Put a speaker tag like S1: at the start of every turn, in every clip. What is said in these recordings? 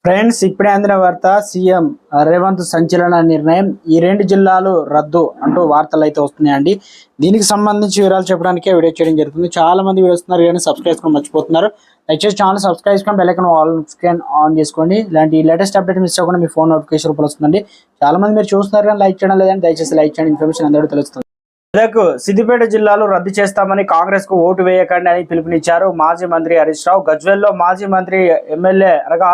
S1: Friends, ఇప్పుడే అందిన వార్త. సీఎం రేవంత్ సంచలన నిర్ణయం. ఈ 2 జిల్లాలు రద్దు అంటూ వార్తలు అయితే వస్తున్నాయండి. దీనికి సంబంధించి వివరాలు చెప్పడానికే వీడియో చేయడం జరుగుతుంది. చాలా మంది వీడియో వస్తున్నారు కానీ సబ్స్క్రైబ్ చేసుకొని మర్చిపోతున్నారు. దయచేసి ఛానల్ సబ్స్క్రైబ్ చేసుకొని bell icon all scan on చేసుకోండి. ఇలాంటి లేటెస్ట్ అప్డేట్ మిస్ అవ్వకుండా మీ ఫోన్ నోటిఫికేషన్ రూపంలో వస్తుందండి. చాలా మంది మీరు చూస్తున్నారు కానీ లైక్ చేయడం లేదని దయచేసి లైక్ చేయండి. ఇన్ఫర్మేషన్ అందరూ తెలుస్తుంది. మెదక్, సిద్దిపేట జిల్లాలు రద్దు చేస్తామని కాంగ్రెస్ కు ఓటు వేయకండి అని పిలుపునిచ్చారు మాజీ మంత్రి హరీష్ రావు. గజ్వేల్లో మాజీ మంత్రి ఎమ్మెల్యే అనగా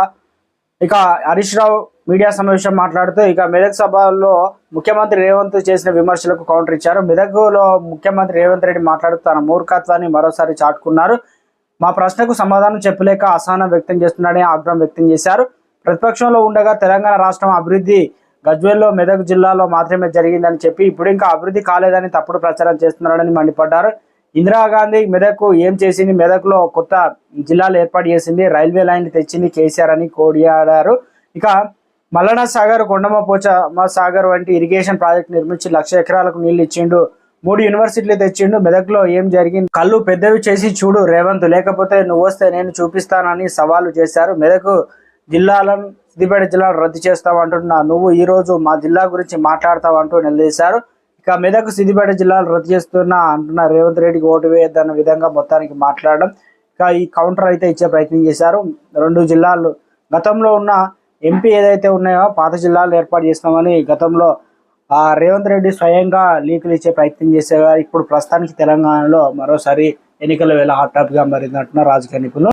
S1: హరీష్ రావు మీడియా సమావేశం మాట్లాడుతూ మెదక్ సభలో ముఖ్యమంత్రి రేవంత్ చేసిన విమర్శలకు కౌంటర్ ఇచ్చారు. మెదక్లో ముఖ్యమంత్రి రేవంత్ రెడ్డి మాట్లాడుతూ తన మూర్ఖత్వాన్ని మరోసారి చాటుకున్నారు. మా ప్రశ్నకు సమాధానం చెప్పలేక అసహనం వ్యక్తం చేస్తున్నాడని ఆగ్రహం వ్యక్తం చేశారు. ప్రతిపక్షంలో ఉండగా తెలంగాణ రాష్ట్రం అభివృద్ధి గజ్వేల్లో మెదక్ జిల్లాలో మాత్రమే జరిగిందని చెప్పి ఇప్పుడు ఇంకా అభివృద్ధి కాలేదని తప్పుడు ప్రచారం చేస్తున్నారని మండిపడ్డారు. ఇందిరాగాంధీ మెదక్కు ఏం చేసింది? మెదక్లో కొత్త జిల్లాలు ఏర్పాటు చేసింది, రైల్వే లైన్ తెచ్చింది కేసీఆర్ అని కొనియాడారు. మల్లన్న సాగర్, కొండమ పోచమ్మ సాగర్ వంటి ఇరిగేషన్ ప్రాజెక్టు నిర్మించి 1,00,000 ఎకరాలకు నీళ్లు ఇచ్చిండు. 3 యూనివర్సిటీలు తెచ్చిండు. మెదక్లో ఏం జరిగింది? కళ్ళు పెద్దవి చేసి చూడు రేవంత్, లేకపోతే నువ్వు వస్తే నేను చూపిస్తానని సవాలు చేశారు. మెదక్ జిల్లాలను సిద్దిపేట జిల్లాను రద్దు చేస్తావంటున్నా నువ్వు ఈ రోజు మా జిల్లా గురించి మాట్లాడతావంటూ నిలదీశారు. మెదక్, సిద్దిపేట జిల్లాలు రద్దు చేస్తున్నా అంటున్న రేవంత్ రెడ్డికి ఓటు వేయద్దన్న విధంగా మొత్తానికి మాట్లాడడం. ఈ కౌంటర్ అయితే ఇచ్చే ప్రయత్నం చేశారు. 2 జిల్లాలు గతంలో ఉన్న ఎంపీ ఏదైతే ఉన్నాయో పాత జిల్లాలు ఏర్పాటు చేస్తామని గతంలో రేవంత్ రెడ్డి స్వయంగా లీకులు ఇచ్చే ప్రయత్నం చేసేవారు. ఇప్పుడు ప్రస్తుతానికి తెలంగాణలో మరోసారి ఎన్నికల వేళ హాట్ టాపిక్ గా మారిందంటున్నారు రాజకీయ నిపుణులు.